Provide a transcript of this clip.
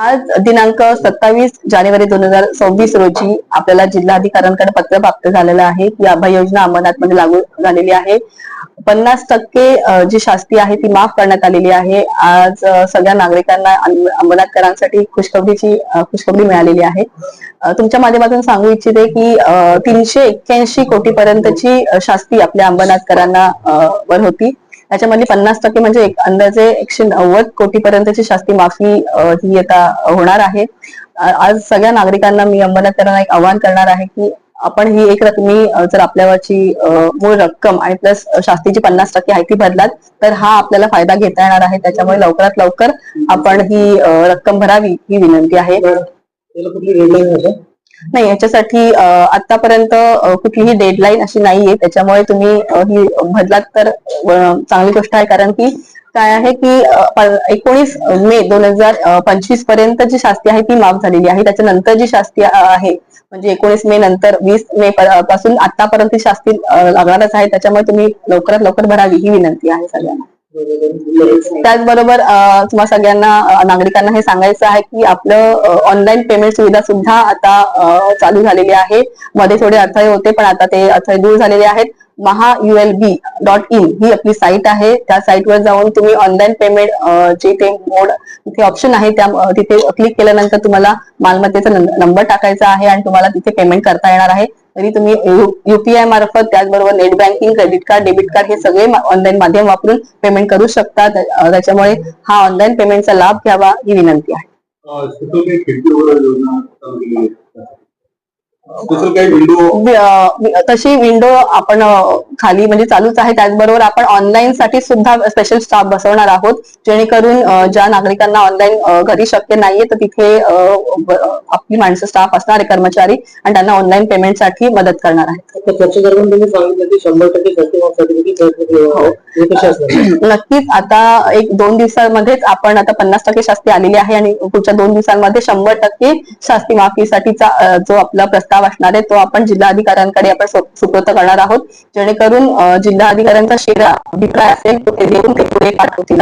आज दिनांक 27 जानेवारी 2026 रोजी आपल्याला जिल्हाधिकाऱ्यांकडे पत्र प्राप्त झालेलं आहे की अभय योजना अंमलनाथमध्ये लागू झालेली आहे. 50% जी शास्ती आहे ती माफ करण्यात आलेली आहे. आज सगळ्या नागरिकांना अंमलनाथकरांसाठी खुशखबरी मिळालेली आहे. तुमच्या माध्यमातून सांगू इच्छिते की 381 कोटी पर्यंतची शास्ती आपल्या अंमलनाथकरांना वर होती. त्याच्यामधली 50% म्हणजे एक अंदाजे 190 कोटी पर्यंतची शास्ती माफी ही आता होणार आहे. आज सगळ्या नागरिकांना मी अंमलनाथकरांना एक आवाहन करणार आहे की आपण ही एक रकमी जर आपल्यावरची मूळ रक्कम आणि प्लस शास्तीची 50% आहे ती भरलात तर हा आपल्याला फायदा घेता येणार आहे. त्याच्यामुळे लवकरात लवकर आपण ही रक्कम भरावी ही विनंती आहे. नाही, याच्यासाठी आतापर्यंत कुठलीही डेडलाईन अशी नाहीये. त्याच्यामुळे तुम्ही ही भरलात तर चांगली गोष्ट आहे. कारण की काय आहे की 19 मे 2025 पर्यंत जी शास्ती आहे ती माफ झालेली आहे. त्याच्यानंतर जी शास्ती आहे म्हणजे 19 मे नंतर 20 मे पासून आतापर्यंत ती शास्ती लागणारच आहे. त्याच्यामुळे तुम्ही लवकरात लवकर भरावी ही विनंती आहे सगळ्यांना. त्याचबरोबर तुम्हा सगळ्यांना नागरिकांना हे सांगायचं आहे की आपलं ऑनलाईन पेमेंट सुविधा सुद्धा आता चालू झालेली आहे. मध्ये थोडे अडथळे होते पण आता ते अडथळे दूर झालेले आहेत. mahaulb.in ही आपली साईट आहे. त्या साईटवर जाऊन तुम्ही ऑनलाईन पेमेंट जे ते मोड तिथे ऑप्शन आहे त्या तिथे क्लिक केल्यानंतर तुम्हाला मालमत्तेचा नंबर टाकायचा आहे आणि तुम्हाला तिथे पेमेंट करता येणार आहे. तरी तुम्ही युपीआय मार्फत त्याचबरोबर net banking, credit card, debit card हे सगळे ऑनलाईन माध्यम वापरून पेमेंट करू शकता. त्याच्यामुळे हा ऑनलाईन पेमेंटचा लाभ घ्यावा ही विनंती आहे. तशी विंडो आपण खाली म्हणजे चालूच आहे. त्याचबरोबर आपण ऑनलाईन साठी सुद्धा स्पेशल स्टाफ बसवणार आहोत जेणेकरून ज्या नागरिकांना ऑनलाईन घरी शक्य नाहीये तर तिथे आपली माणसं स्टाफ असणारे कर्मचारी आणि त्यांना ऑनलाईन पेमेंट साठी मदत करणार आहेत. नक्कीच आता 1-2 दिवसांमध्येच आपण आता 50% शास्ती आलेली आहे आणि पुढच्या 2 दिवसांमध्ये 100% शास्ती माफीसाठीचा जो आपला प्रस्ताव असणार आहे तो आपण जिल्हाधिकाऱ्यांकडे आपण सुपूर्द करणार आहोत. जेणेकरून जिल्हाधिकाऱ्यांचा अभिप्राय असेल तो ते देऊन ते पुढे पाठवतील.